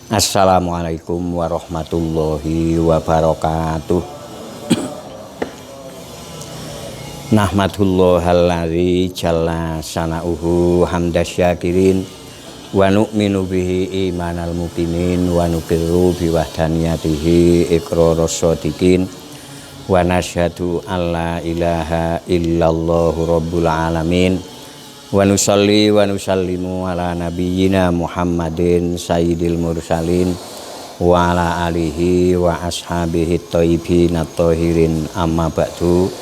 Assalamualaikum warahmatullahi wabarakatuh. Nahmadullahal-ladzi jalla sana'uhu hamdasyakirin wa nu'minu bihi imanal muqinin wa nuqirru biwahdaniyatihi iqraras shadiqin wa nasyhadu alla ilaha illallahu rabbul alamin wa nusalli wa nusallimu ala nabiyyina Muhammadin sayyidil mursalin wa ala alihi wa ashabihi thayyibin at-thahirin amma ba'du.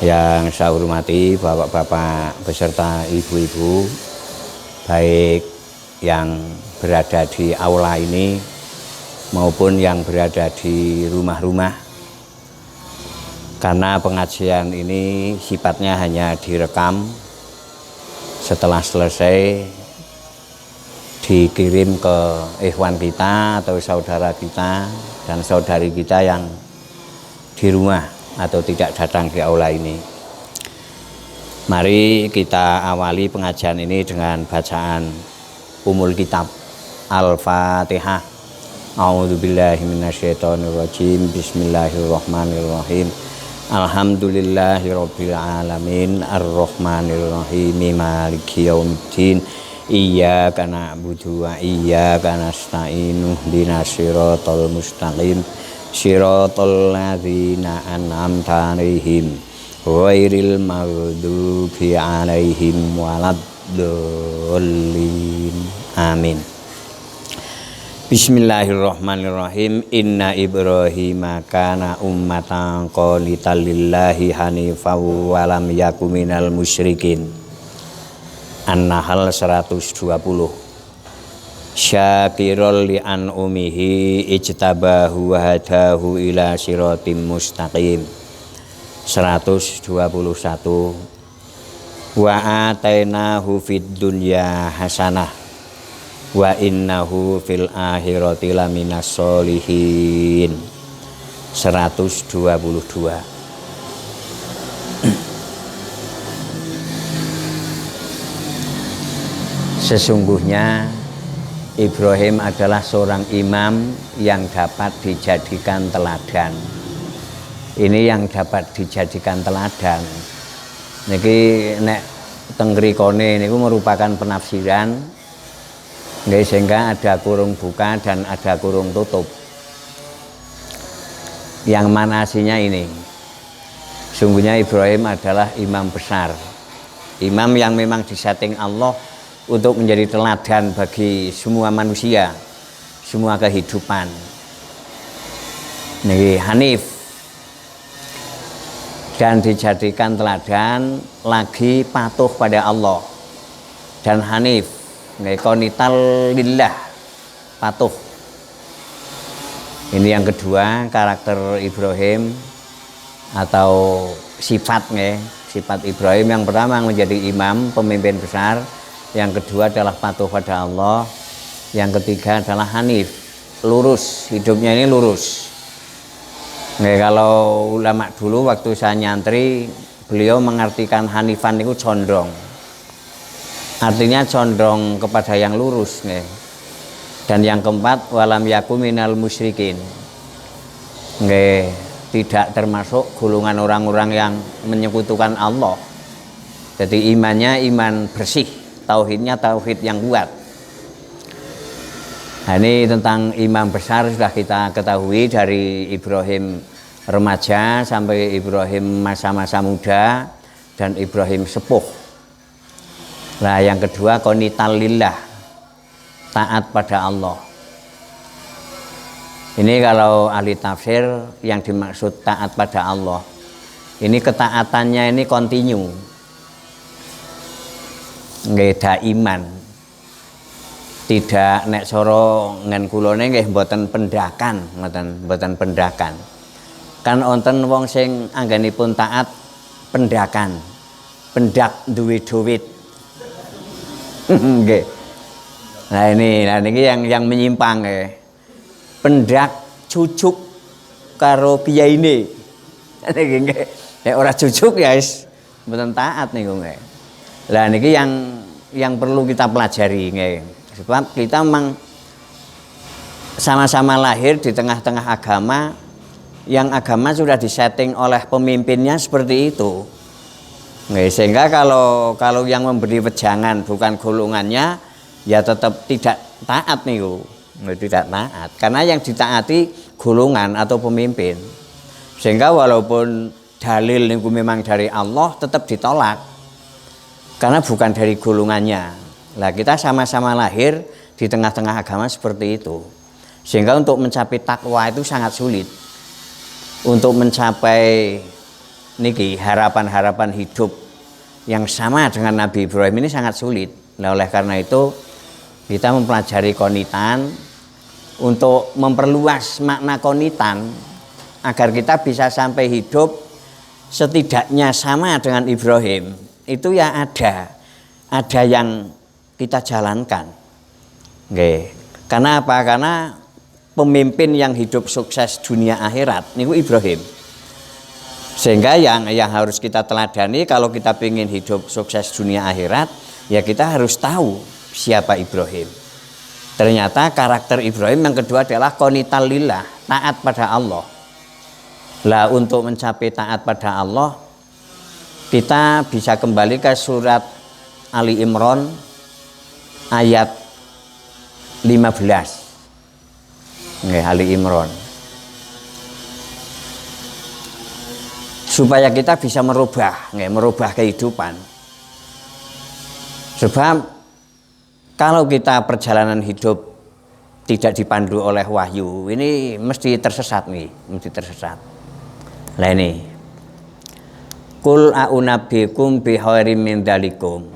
Yang saya hormati bapak-bapak beserta ibu-ibu, baik yang berada di aula ini maupun yang berada di rumah-rumah, karena pengajian ini sifatnya hanya direkam. Setelah selesai dikirim ke ikhwan kita atau saudara kita dan saudari kita yang di rumah atau tidak datang di aula ini. Mari kita awali pengajian ini dengan bacaan Ummul Kitab Al-Fatihah. A'udzubillahi minasyaitonirrajim. Bismillahirrahmanirrahim. Alhamdulillahirabbil alamin arrahmanirrahim maliki yaumiddin iyyaka na'budu wa iyyaka nasta'in ihdinas siratal mustaqim siratal ladzina an'amta 'alaihim ghairil maghdubi 'alaihim waladdallin. Amin. Bismillahirrahmanirrahim. Inna Ibrahima kana ummatan qanitan lillahi hanifan wa lam yakum minal musyrikin. An-Nahl 120. Syakirul li an umihi ijtabahu wa hadahu ila siratim mustaqim. 121. Wa atainahu fid dunya hasanah wa innahu fil akhirati laminas sholihin. 122. Sesungguhnya Ibrahim adalah seorang imam yang dapat dijadikan teladan. Ini yang dapat dijadikan teladan. Niki nek teng mrikone niku merupakan penafsiran. Nggih, sehingga ada kurung buka dan ada kurung tutup. Yang mana aslinya ini? Sungguhnya Ibrahim adalah imam besar. Imam yang memang disetting Allah untuk menjadi teladan bagi semua manusia, semua kehidupan. Niki Hanif. Dan dijadikan teladan lagi patuh pada Allah. Dan Hanif. Qanital lillah, patuh. Ini yang kedua, karakter Ibrahim atau sifatnya. Sifat Ibrahim yang pertama menjadi imam, pemimpin besar. Yang kedua adalah patuh pada Allah. Yang ketiga adalah hanif, lurus, hidupnya ini lurus. Kalau ulama dulu waktu saya nyantri, beliau mengartikan hanifan itu condong. Artinya condong kepada yang lurus. Dan yang keempat, walam yakum minal musyrikin. Tidak termasuk golongan orang-orang yang menyekutukan Allah. Jadi imannya iman bersih, tauhidnya tauhid yang kuat. Nah, ini tentang imam besar sudah kita ketahui dari Ibrahim remaja sampai Ibrahim masa-masa muda dan Ibrahim sepuh. Nah, yang kedua qanital lillah, taat pada Allah. Ini kalau ahli tafsir yang dimaksud taat pada Allah, ini ketaatannya ini kontinu, nggih daiman. Tidak nek soro ngen kulone nggih mboten pendakan, mboten pendakan. Kan wonten wong sing anggenipun taat pendakan. Pendak duwe duit. Nggih. Nah ini yang menyimpang ya. Pendak cucuk karo kiyaine. Nggih. Nek ora cucuk ya wis mboten taat niku nggih. Lah niki yang perlu kita pelajari nggih. Sebab kita memang sama-sama lahir di tengah-tengah agama, yang agama sudah disetting oleh pemimpinnya seperti itu. Sehingga kalau yang memberi wejangan bukan golongannya, ya tetap tidak taat nih, tidak taat. Karena yang ditaati golongan atau pemimpin. Sehingga walaupun dalil itu memang dari Allah, tetap ditolak. Karena bukan dari golongannya. Lah kita sama-sama lahir di tengah-tengah agama seperti itu. Sehingga untuk mencapai takwa itu sangat sulit. Untuk mencapai niki harapan-harapan hidup yang sama dengan Nabi Ibrahim ini sangat sulit. Nah, oleh karena itu kita mempelajari qonitan untuk memperluas makna qonitan agar kita bisa sampai hidup setidaknya sama dengan Ibrahim. Itu ya ada yang kita jalankan. Nggih. Karena apa? Karena pemimpin yang hidup sukses dunia akhirat niku Ibrahim. Sehingga yang harus kita teladani kalau kita ingin hidup sukses dunia akhirat, ya kita harus tahu siapa Ibrahim. Ternyata karakter Ibrahim yang kedua adalah qonital lillah, taat pada Allah. Lah untuk mencapai taat pada Allah, kita bisa kembali ke surat Ali Imran ayat 15. Ali Imran. Supaya kita bisa merubah kehidupan. Sebab kalau kita perjalanan hidup tidak dipandu oleh wahyu, ini mesti tersesat nih, mesti tersesat. Lah ini. Qul a'unabbikum bi khairim min dzalikum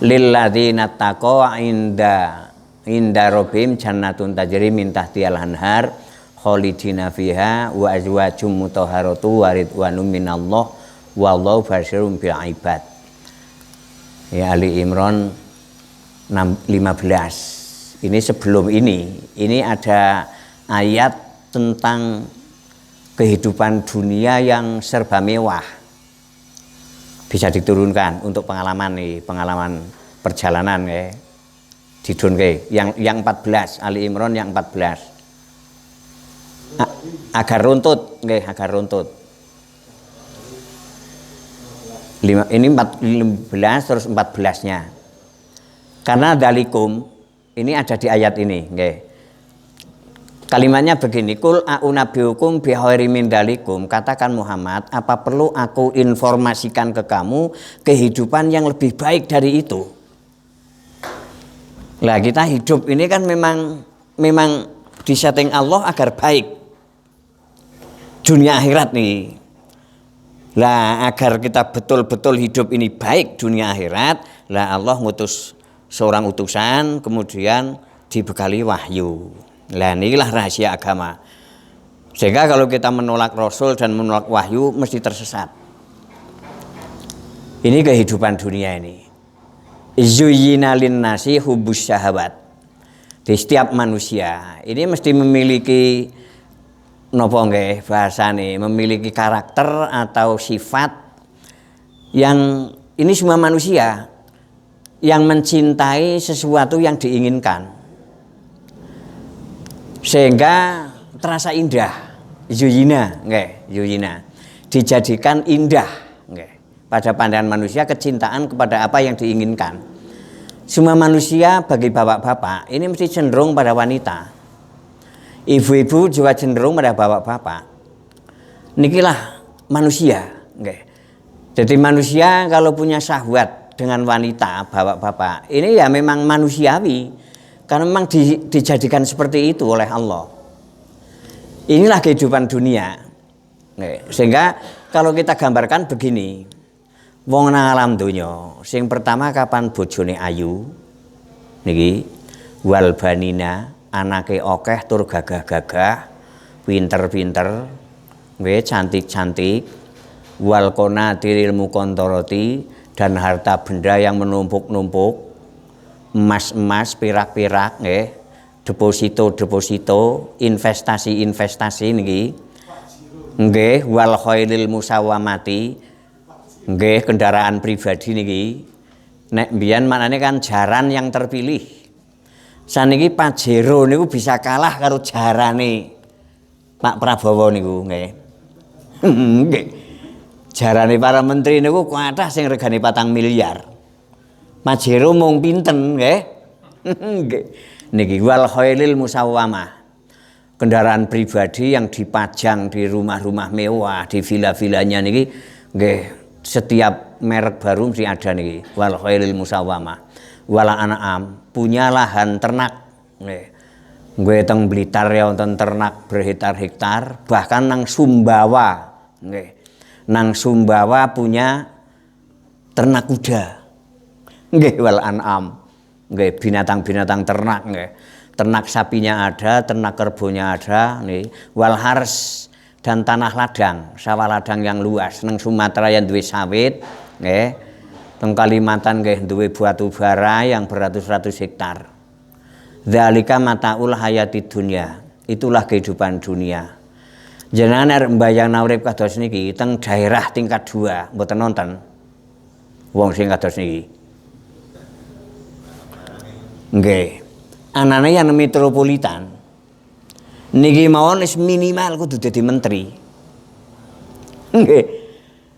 lil ladzina taqaw inda rabbihim jannatun tajri min tahtihal anhar khalidina fiha wa azwajum mutahharatu wa ridwanum minallah wallahu basyirum bil ibad. Ya Ali Imran 15. Ini sebelum ini ada ayat tentang kehidupan dunia yang serba mewah. Bisa diturunkan untuk pengalaman perjalanan ya. Didunke yang 14 Ali Imran yang 14 agar runtut agar runtut 5, ini 15 terus 14-nya karena dalikum ini ada di ayat ini kalimatnya begini, kul a'unabbiukum bi khairim min dalikum, katakan Muhammad, apa perlu aku informasikan ke kamu kehidupan yang lebih baik dari itu. Lah kita hidup ini kan memang disetting Allah agar baik dunia akhirat nih. Lah agar kita betul-betul hidup ini baik dunia akhirat, lah Allah ngutus seorang utusan kemudian dibekali wahyu. Lah inilah rahasia agama. Sehingga kalau kita menolak Rasul dan menolak wahyu mesti tersesat. Ini kehidupan dunia ini. Zuyyina linnasi hubbus syahawat. Di setiap manusia ini mesti memiliki napa nggih bahasane, memiliki karakter atau sifat yang ini semua manusia yang mencintai sesuatu yang diinginkan. Sehingga terasa indah. Zuyyina nggih, zuyyina. Dijadikan indah nggih. Pada pandangan manusia kecintaan kepada apa yang diinginkan. Semua manusia bagi bapak-bapak ini mesti cenderung pada wanita. Ibu-ibu juga cenderung pada bapak-bapak. Nikilah manusia. Jadi manusia kalau punya syahwat dengan wanita bapak-bapak ini ya memang manusiawi. Karena memang dijadikan seperti itu oleh Allah. Inilah kehidupan dunia. Sehingga kalau kita gambarkan begini. Wong nang alam donya, sing pertama kapan bojone ayu niki wal banina, anake akeh tur gagah-gagah, pinter-pinter, nggih cantik-cantik, wal qanatiril muqantarati dan harta benda yang menumpuk-numpuk, emas-emas, perak-perak nggih, deposito, investasi niki. Nggih, wal khairil musawamati. Nggih, kendaraan pribadi niki. Nek mbiyen maknane kan jaran yang terpilih. Saniki Pajero niku bisa kalah karo jarane Pak Prabowo niku nggih. Nggih. Jarane para menteri niku kathah sing regane 4 miliar. Pajero mung pinten nggih. Nggih. Niki wal khailil musawwamah. Kendaraan pribadi yang dipajang di rumah-rumah mewah, di villa-villanya niki nggih setiap merek baru mesti ada niki. Wal khailil musawwamah. Wala an'am, punya lahan ternak nggih. Nggih teng Blitar ya wonten ternak berhektar-hektar, bahkan nang Sumbawa nggih. Nang Sumbawa punya ternak kuda. Nggih wal an'am. Nggih binatang-binatang ternak nggih. Ternak sapinya ada, ternak kerbonya ada, nih. Wal hars dan tanah ladang, sawah ladang yang luas. Nang Sumatera yang duwe sawit, nggih. Teng Kalimantan nggih duwe batu bara yang beratus-ratus hektar. Dzalika mataul hayati dunya. Itulah kehidupan dunia. Jenengan arep mbayangna urip kados niki teng daerah tingkat 2, mboten nonton. Wong sing kados niki. Nggih. Anane yang metropolitan niki mawon wis minimal kudu dadi menteri. Nggih.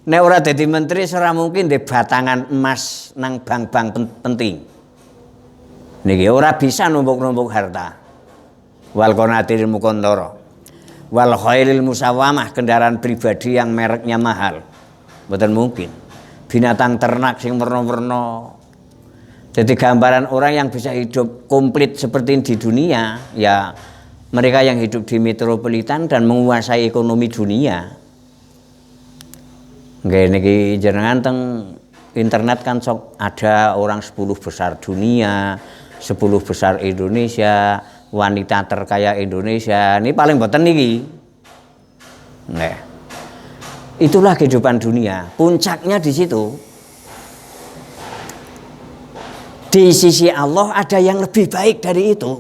Nek ora dadi menteri ora mungkin ndek batangan emas nang bank-bank penting. Niki ora bisa numpuk-numpuk harta. Wal qanatir muqantara. Wal khailil musawwamah, kendaraan pribadi yang mereknya mahal. Mboten mungkin. Binatang ternak sing werna-werna. Jadi gambaran orang yang bisa hidup komplit seperti di dunia, ya mereka yang hidup di metropolitan dan menguasai ekonomi dunia. Nggih niki jenengan teng internet kan sok ada orang 10 besar dunia, 10 besar Indonesia, wanita terkaya Indonesia. Ini paling boten niki. Nggih. Itulah kehidupan dunia. Puncaknya di situ. Di sisi Allah ada yang lebih baik dari itu.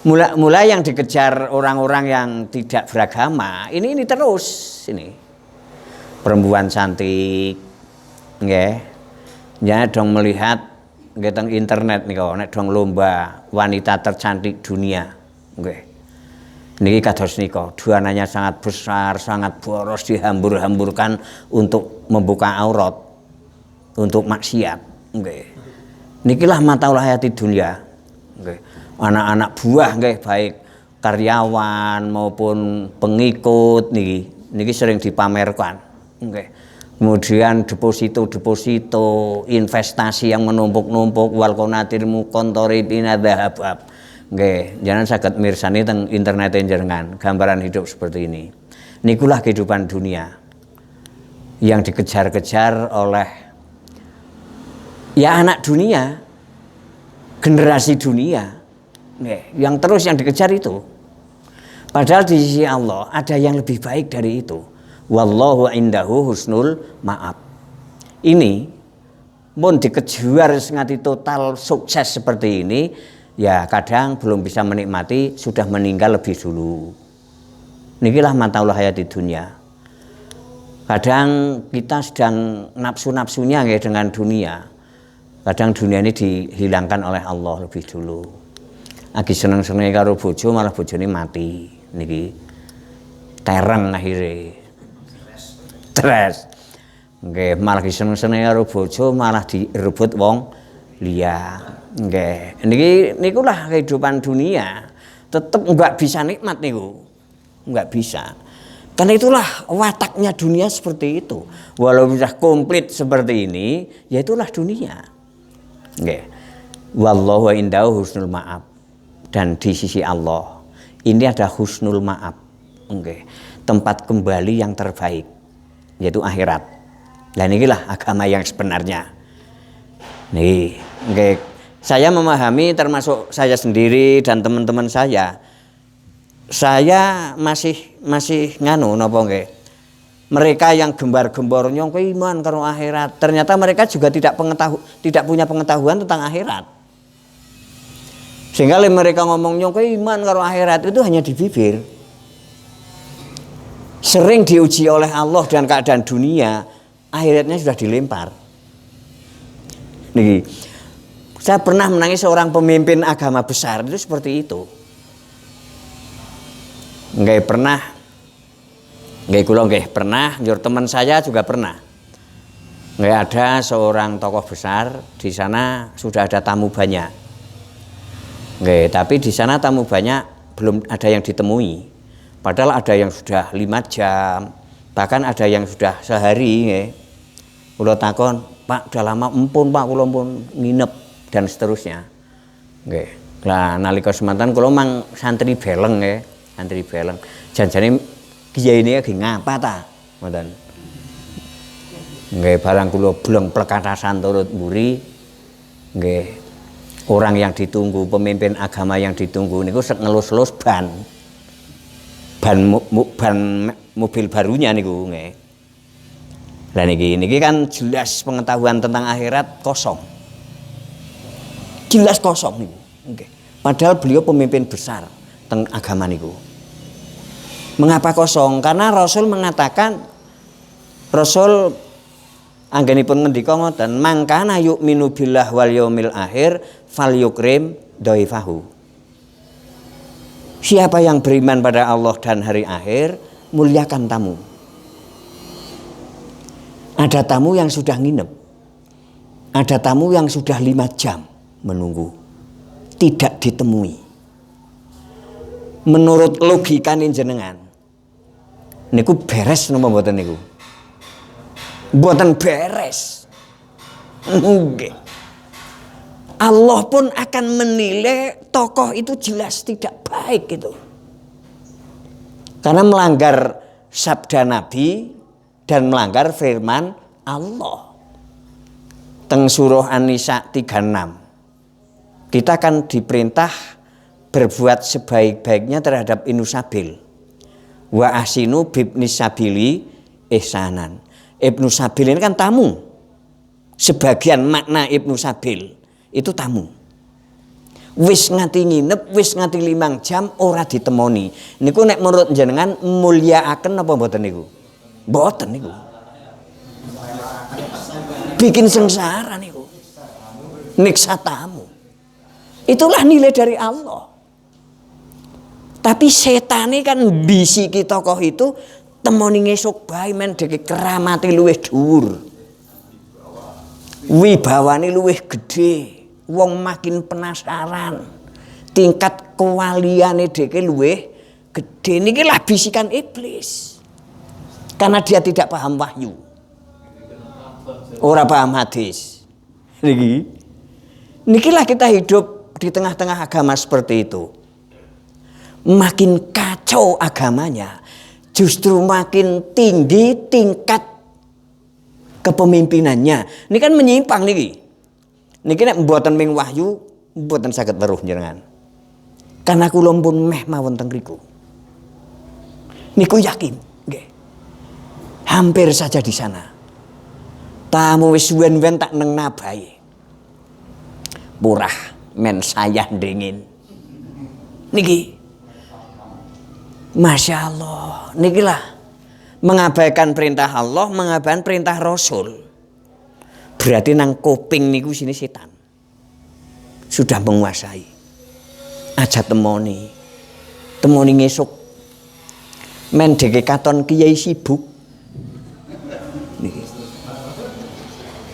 Mulai yang dikejar orang-orang yang tidak beragama, ini terus ini. Perempuan cantik, nggih. Ya dong melihat nggih teng internet nika nek dong lomba wanita tercantik dunia, nggih. Niki kados nika, duananya sangat besar, sangat boros dihambur-hamburkan untuk membuka aurat. Untuk maksiat, nggih. Nikilah mataul hayati dunya, nggih. Anak-anak buah nggih baik karyawan maupun pengikut niki sering dipamerkan, nggih. Kemudian deposito, investasi yang menumpuk-numpuk wal qanatir muqantari bina dzahab. Nggih, jangan saged mirsani teng internet jenengan gambaran hidup seperti ini. Nikulah kehidupan dunia yang dikejar-kejar oleh ya anak dunia, generasi dunia, yang terus yang dikejar itu. Padahal di sisi Allah ada yang lebih baik dari itu. Wallahu indahu husnul ma'ab. Ini mun dikejar ngati total sukses seperti ini, ya kadang belum bisa menikmati, sudah meninggal lebih dulu. Nikilah mataul hayati dunia. Kadang kita sedang nafsu-nafsunya ya dengan dunia. Kadang dunia ini dihilangkan oleh Allah lebih dulu. Lagi seneng-seneng karo bojo malah bojone mati niki. Tereng akhirnya. Stres. Nggih, malah seneng-seneng karo bojo malah direbut wong liya. Nggih. Nikulah kehidupan dunia. Tetap enggak bisa nikmat niku. Enggak bisa. Karena itulah wataknya dunia seperti itu. Walau sudah komplit seperti ini, ya itulah dunia. Nggih. Wallahu indahu husnul ma'ab. Dan di sisi Allah ini ada husnul ma'ab. Nggih. Tempat kembali yang terbaik, yaitu akhirat. Dan inilah agama yang sebenarnya. Nih, nggih. Saya memahami termasuk saya sendiri dan teman-teman saya masih nganu napa nggih. Mereka yang gembar-gembor nyong iman karo akhirat, ternyata mereka juga tidak punya pengetahuan tentang akhirat. Sehingga mereka ngomong nyong iman karo akhirat itu hanya di bibir. Sering diuji oleh Allah dan keadaan dunia, akhiratnya sudah dilempar. Niki, Saya pernah menangis seorang pemimpin agama besar itu seperti itu. Nggak pernah, nggak kula nggak pernah, njur teman saya juga pernah. Nggak ada seorang tokoh besar di sana sudah ada tamu banyak. Nggak, tapi di sana tamu banyak belum ada yang ditemui. Padahal ada yang sudah 5 jam, bahkan ada yang sudah sehari. Nggak. Kula takon, Pak, udah lama empun Pak, kula pun nginep dan seterusnya. Nggih. Lah nalika semanten kula mang santri beleng nggih, santri beleng. Janjane kiai ini lagi ngapa ta? Ngoten. Nggih, barang kula bleng plekatasan turut mburi. Nggih. Orang yang ditunggu, pemimpin agama yang ditunggu niku sek ngelus-elus ban mobil barunya niku nggih. Lah niki kan jelas pengetahuan tentang akhirat kosong. Jelas kosong niku. Nggih. Padahal beliau pemimpin besar teng agama niku. Mengapa kosong? Karena Rasul mengatakan, Rasul anggenipun ngendika ngoten, mangkana yu'minu billah wal yaumil akhir falyukrim dhaifahu. Siapa yang beriman pada Allah dan hari akhir, muliakan tamu. Ada tamu yang sudah nginep. Ada tamu yang sudah 5 jam menunggu. Tidak ditemui. Menurut logika jenengan, niku beres napa mboten niku? Mboten beres. Nggih. Allah pun akan menilai tokoh itu jelas tidak baik itu. Karena melanggar sabda Nabi dan melanggar firman Allah. Teng surah An-Nisa 36. Kita akan diperintah berbuat sebaik-baiknya terhadap inusabil. Wa ahsinu bibnis sabili ihsanan. Ibnu Sabil ini kan tamu. Sebagian makna Ibnu Sabil itu tamu. Wis ngati nginep, wis ngati 5 jam ora ditemoni. Niku nek menurut jenengan mulyaaken apa mboten niku? Mboten niku. Bikin sengsara niku. Niksa tamu. Itulah nilai dari Allah. Tapi setan ini kan bisiki tokoh itu temoni ngesuk bae men deke keramati luwih dhuwur. Wibawane luwih gedhe. Wong makin penasaran. Tingkat kewaliane deke luwih gedhe. Niki lah bisikan iblis. Karena dia tidak paham wahyu. Ora paham hadis. Niki lah kita hidup di tengah-tengah agama seperti itu. Makin kacau agamanya, justru makin tinggi tingkat kepemimpinannya. Ini kan menyimpang niki. Niki nek mboten ming wahyu, mboten saged weruh jenengan. Karena kula pun meh mawon teng mriku. Niku yakin, nggih. Hampir saja di sana. Tamu wis wen-wen tak neng nabahe. Murah men sayah dingin. Niki Masya Allah, nikilah mengabaikan perintah Allah, mengabaikan perintah Rasul. Berarti nang kuping niku sini setan sudah menguasai. Aja temoni ngesuk. Men deke katon kiai sibuk. Niki.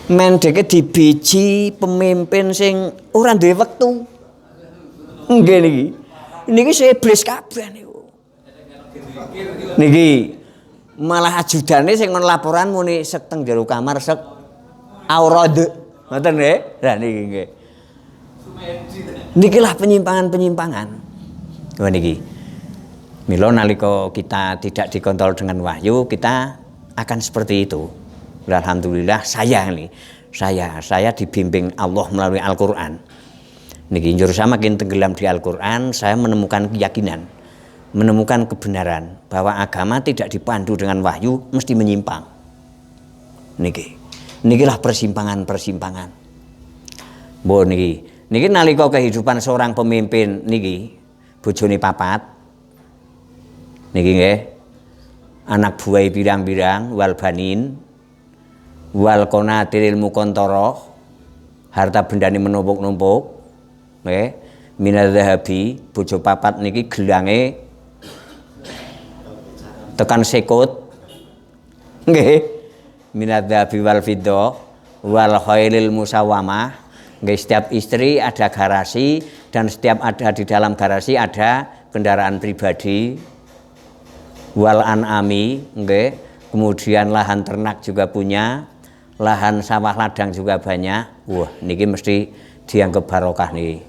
Men deke dibiji pemimpin sing ora duwe wektu. Nggih niki. Niki iblis kabeh niku. Niki malah ajudane sing ngon laporan muni sek teng jero kamar sek aurad. Ngoten nggih. Lah niki nggih. Nikilah penyimpangan-penyimpangan. Wah niki. Mila nalika kita tidak dikontrol dengan wahyu, kita akan seperti itu. Alhamdulillah saya dibimbing Allah melalui Al-Qur'an. Niki njur saya makin tenggelam di Al-Qur'an, saya menemukan keyakinan, menemukan kebenaran bahwa agama tidak dipandu dengan wahyu mesti menyimpang. Nikilah persimpangan-persimpangan. Mbok niki nalika kehidupan seorang pemimpin niki bojone papat. Niki nggih. Anak buah pirang-pirang wal banin wal qanatiril muqantarah harta benda ini menumpuk-numpuk, nggih. Minadzahabi bojo papat niki gelange tekan sekut, nggih. Minadzahabi wal fiddah wal khailil musawwamah, nggih. Setiap istri ada garasi dan setiap ada di dalam garasi ada kendaraan pribadi. Wal an'ami, nggih. Kemudian lahan ternak juga punya, lahan sawah ladang juga banyak. Wah, niki mesti dianggap barokah nih.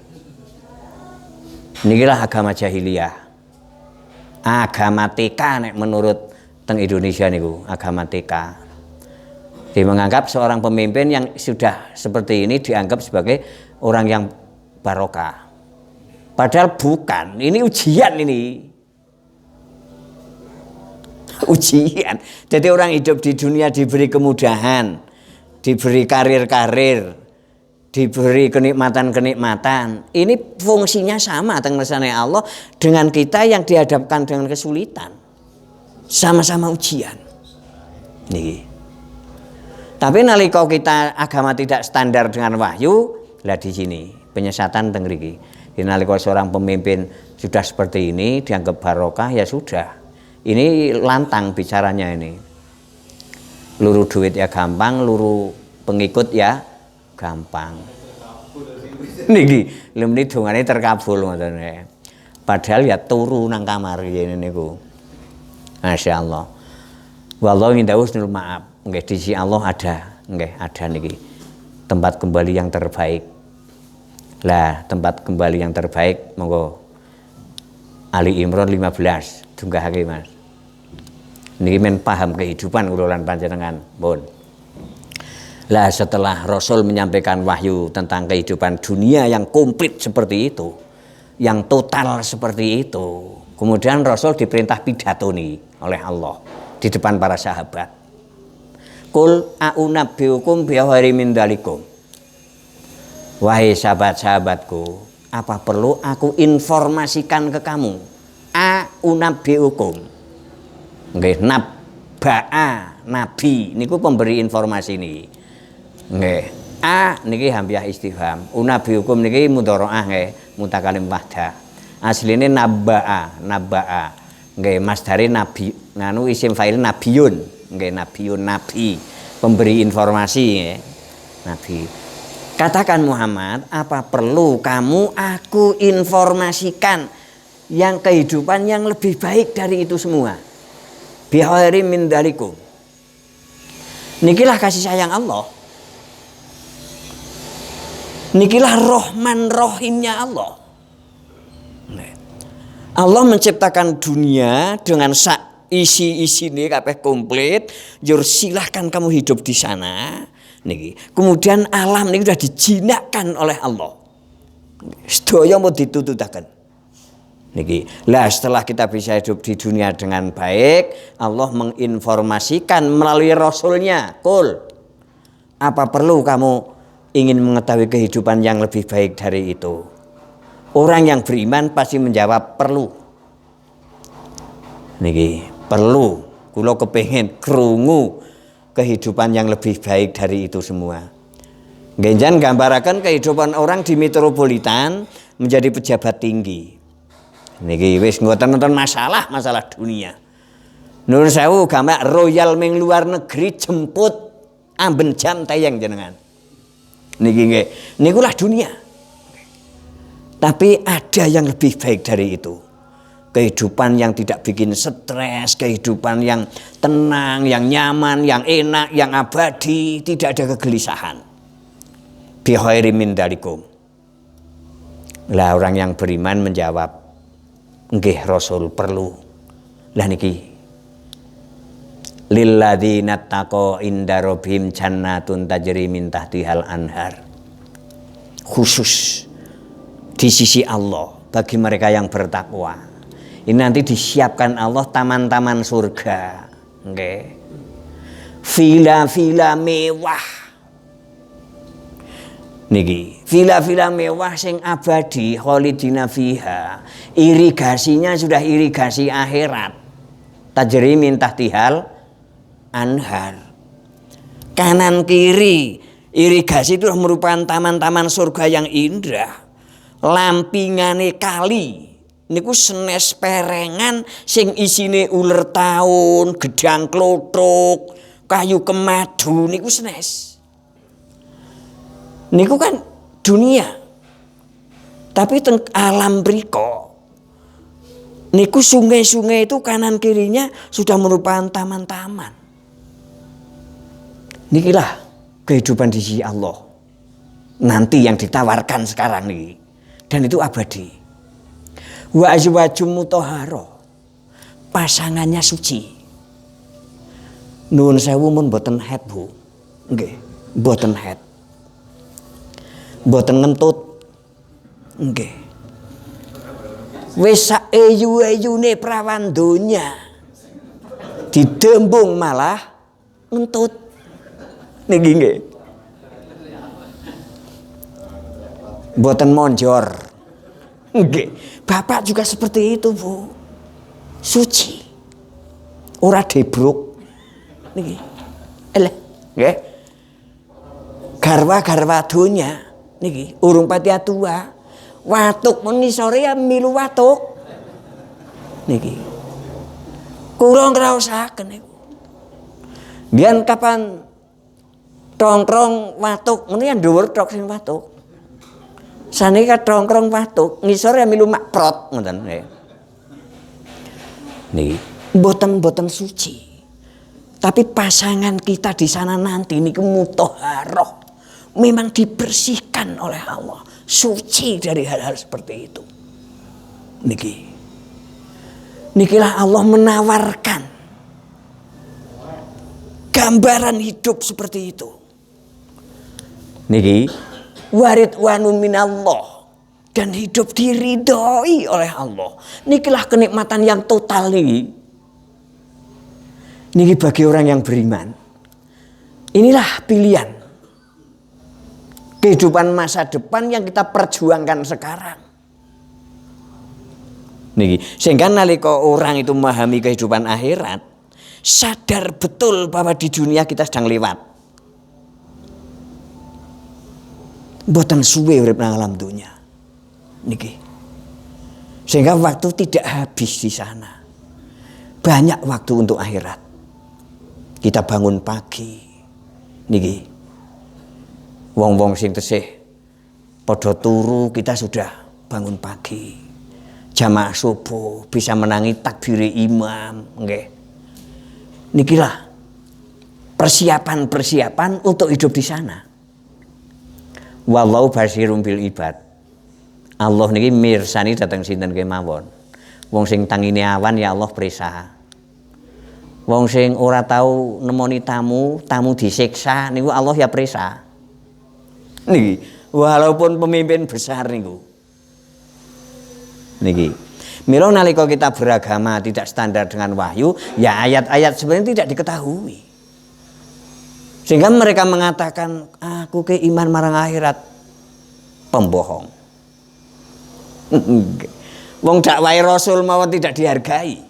Nikilah agama jahiliyah. Agama TK nek menurut teng Indonesia niku, agama TK. Dia menganggap seorang pemimpin yang sudah seperti ini dianggap sebagai orang yang barokah. Padahal bukan, ini ujian ini. Ujian. Jadi orang hidup di dunia diberi kemudahan, diberi karir-karir, diberi kenikmatan-kenikmatan. Ini fungsinya sama teng ngersane Allah dengan kita yang dihadapkan dengan kesulitan. Sama-sama ujian. Nih. Tapi nalika kita agama tidak standar dengan wahyu, lah di sini penyesatan teng mriki. Nalika seorang pemimpin sudah seperti ini dianggap barokah, ya sudah. Ini lantang bicaranya ini. Luru duit ya gampang, luru pengikut ya gampang. Niki, lemni dongane terkabul ngoten. Padahal ya turu nang kamar ngene niku. Masya Allah. Wallahu inda husnul ma'ab. Nggih, di sisi Allah ada, nggih, ada niki. Tempat kembali yang terbaik. Lah, tempat kembali yang terbaik monggo Ali Imran 15 dunggahake Mas. Niki men paham kehidupan kula lan panjenengan, pun. Lah setelah Rasul menyampaikan wahyu tentang kehidupan dunia yang komplit seperti itu, yang total seperti itu, kemudian Rasul diperintah pidato nih oleh Allah di depan para sahabat. Qul a'unabbiukum bi khairin min dzalikum. Wahai sahabat-sahabatku, apa perlu aku informasikan ke kamu? A'unabbiukum. Nggih, nabba'a, nabi niku pemberi informasi niki. Nggih. Niki hamzah istifham. Unabbiukum niki mudharaah nggih, mutakalim wahdah. Asline nabba'a, nabba'a. Nggih, masdare nabi, nganu isim fa'il nabiyun. Nggih, nabiyun, nabi, pemberi informasi nggih. Nabi. Katakan Muhammad, apa perlu aku informasikan yang kehidupan yang lebih baik dari itu semua? Bi khairin min dzalikum. Nikilah kasih sayang Allah. Nikilah Rahman Rahimnya Allah. Allah menciptakan dunia dengan isi-isi ini kabeh komplit. Jur silahkan kamu hidup di sana. Niki. Kemudian alam ini sudah dijinakkan oleh Allah. Sedaya mau ditututaken. Niki. Lah setelah kita bisa hidup di dunia dengan baik, Allah menginformasikan melalui Rasulnya. Qul, apa perlu kamu ingin mengetahui kehidupan yang lebih baik dari itu? Orang yang beriman pasti menjawab perlu. Niki, perlu. Kula kepengin krungu kehidupan yang lebih baik dari itu semua. Genjan gambarakan kehidupan orang di metropolitan menjadi pejabat tinggi. Niki wis ngoten nonton masalah dunia. Nur sewu gambar royal ming luar negeri jemput amben jam tayang jenengan. Niki nggih, nikulah dunia. Tapi ada yang lebih baik dari itu. Kehidupan yang tidak bikin stres, kehidupan yang tenang, yang nyaman, yang enak, yang abadi, tidak ada kegelisahan. Bi khairin min dzalikum. Lah orang yang beriman menjawab, nggih Rasul perlu. Lah niki. Lilladzina taqau inda rabbihim jannatun tajri min tahtihal anhar. Khusus di sisi Allah bagi mereka yang bertakwa. Ini nanti disiapkan Allah taman-taman surga. Nggih. Villa-villa mewah. Niki, villa-villa mewah sing abadi khalidina fiha. Irigasinya sudah irigasi akhirat. Tajri min tahtihal anhar. Kanan kiri Irigasi itu merupakan taman-taman surga yang indah. Lampingane kali niku senes perengan sing isine uler taun, gedang klothok, kayu kemadu niku senes. Niku kan dunia. Tapi teng alam mriko niku sungai-sungai itu kanan kirinya sudah merupakan taman-taman. Nikilah kehidupan di sisi Allah nanti yang ditawarkan sekarang nih, dan itu abadi. Wa azwajum mutahharo, pasangannya suci. Nuwun sewu mun mboten haid Bu, nggih mboten haid, mboten ngentut, nggih wis sak ayu-ayune prawan donya didembung malah ngentut. Niki nggih. Mboten monjor. Nggih. Bapak juga seperti itu, Bu. Suci. Ora debruk. Niki. Eleh, nggih. Garwa-garwa donya niki urung pati tua. Watuk muni sore ya milu watuk. Niki. Kula ngraosaken niku. Biyen kapan tongkrong watuk, ini yang dhuwur tok sing watuk. Saniki tongkrong watuk, ngisor ya milu makprot ngoten nggih. Niki mboten suci. Tapi pasangan kita di sana nanti niku mutahharoh. Memang dibersihkan oleh Allah, suci dari hal-hal seperti itu. Nikilah Allah menawarkan gambaran hidup seperti itu. Niki waridwanu minallah, dan hidup diridhoi oleh Allah. Nikilah kenikmatan yang total niki. Niki bagi orang yang beriman. Inilah pilihan kehidupan masa depan yang kita perjuangkan sekarang. Niki sehingga nalika orang itu memahami kehidupan akhirat, sadar betul bahwa di dunia kita sedang lewat. Mboten suwe urip nang alam dunya niki. Sehingga waktu tidak habis di sana. Banyak waktu untuk akhirat. Kita bangun pagi niki. Wong-wong sing tesih padha turu, kita sudah bangun pagi. Jamaah subuh bisa menangi takbir imam, nggih. Nikilah persiapan-persiapan untuk hidup di sana. Wallahu basyirum bil ibad. Allah niki mirsani dateng sinten kemawon. Wong sing tangine awan ya Allah prisa. Wong sing ora tahu nemoni tamu disiksa niku Allah ya prisa. Niki walaupun pemimpin besar niku. Niki. Mila nalika kita beragama tidak standar dengan wahyu, ya ayat-ayat sebenarnya tidak diketahui. Sehingga mereka mengatakan, aku ke iman marang akhirat. Pembohong. Wong dakwah Rasul mawon tidak dihargai.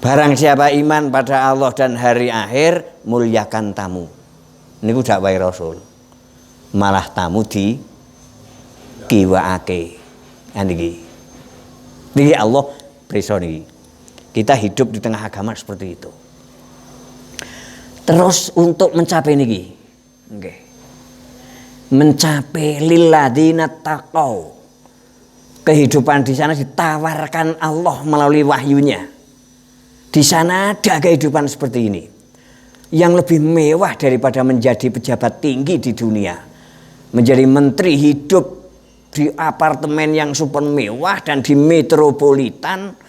Barang siapa iman pada Allah dan hari akhir, muliakan tamu. Niku dakwah Rasul. Malah tamu di kiwaake. Niki. Niki Allah prisa niki. Kita hidup di tengah agama seperti itu. Terus untuk mencapai niki, okay, mencapai lilladzina taqau, kehidupan di sana ditawarkan Allah melalui wahyunya. Di sana ada kehidupan seperti ini, yang lebih mewah daripada menjadi pejabat tinggi di dunia, menjadi menteri hidup di apartemen yang super mewah dan di metropolitan.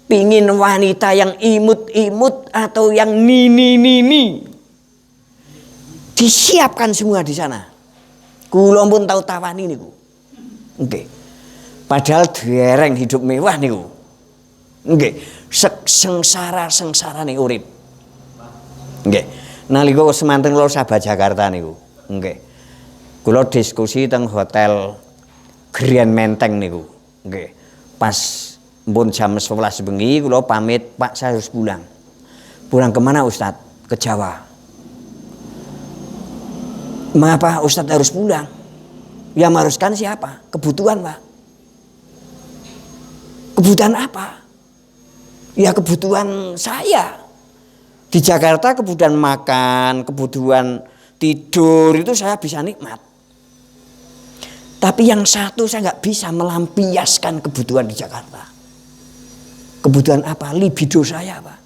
Pingin wanita yang imut-imut atau yang nini-nini, disiapkan semua di sana. Kula pun tahu tawani niku. Nggih. Padahal dereng hidup mewah niku. Nggih. Sengsara-sengsara nih urip. Nggih. Nalika semanten kula Sabah Jakarta niku. Nggih. Kula diskusi teng hotel Grand Menteng niku. Nggih. Pas Mpun jam 11 bengi kula pamit, Pak saya harus pulang. Pulang kemana Ustadz? Ke Jawa. Mengapa Ustadz harus pulang? Yang mengharuskan siapa? Kebutuhan, Pak. Kebutuhan apa? Ya kebutuhan saya. Di Jakarta kebutuhan makan, kebutuhan tidur itu saya bisa nikmat. Tapi yang satu saya nggak bisa melampiaskan kebutuhan di Jakarta. Kebutuhan apa? Libido saya, Pak.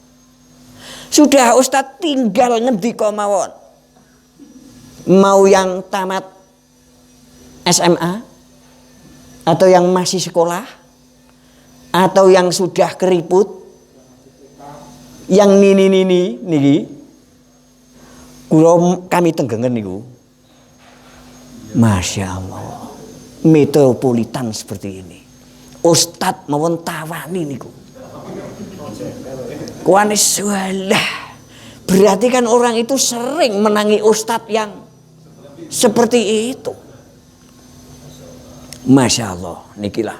Sudah Ustadz tinggal ngendika mawon. Mau yang tamat SMA atau yang masih sekolah atau yang sudah keriput, yang niki kami tenggengen niku, Masya Allah, metropolitan seperti ini. Ustadz mawon tawani niku. Kuanis walah. Berarti kan orang itu sering menangi ustadz yang seperti itu. Masya Allah, nikilah.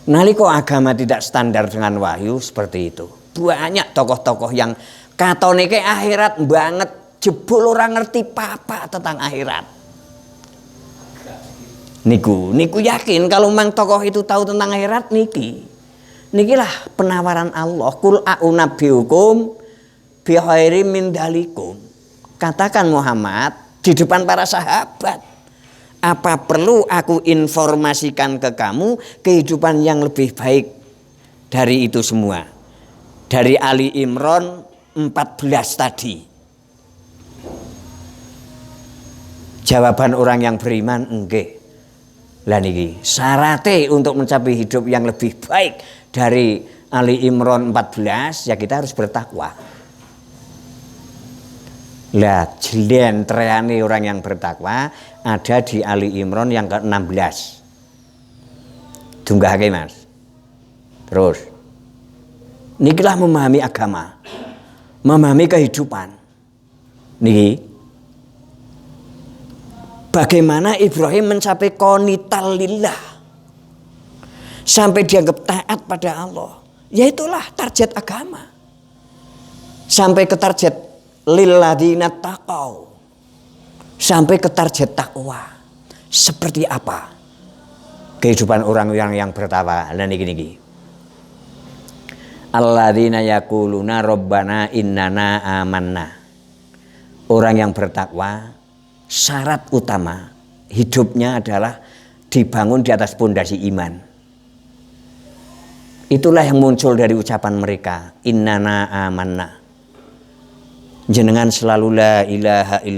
Nalika agama tidak standar dengan wahyu seperti itu. Banyak tokoh-tokoh yang katone ke akhirat banget, jebul orang ngerti apa tentang akhirat. Niku yakin kalau memang tokoh itu tahu tentang akhirat nikilah penawaran Allah. Qul a'unabbiukum bi khairim min dalikum. Katakan Muhammad di depan para sahabat, apa perlu aku informasikan ke kamu kehidupan yang lebih baik dari itu semua? Dari Ali Imran 14 tadi. Jawaban orang yang beriman, enggak. Lah niki syaratnya untuk mencapai hidup yang lebih baik dari Ali Imran 14 ya kita harus bertakwa. Lah jlentrehane orang yang bertakwa ada di Ali Imran yang ke-16. Dunggahke Mas. Terus nikilah memahami agama, memahami kehidupan. Niki bagaimana Ibrahim mencapai qonital lillah sampai dianggap taat pada Allah. Ya itulah target agama. Sampai ke target lilladzina taqau. Sampai ke target takwa. Seperti apa kehidupan orang yang bertakwa? Lah niki. Alladzina yaquluna rabbana innana amanna. Orang yang bertakwa syarat utama hidupnya adalah dibangun di atas pondasi iman. Itulah yang muncul dari ucapan mereka, innana amanna. Jenengan selalu la ilaha illallah.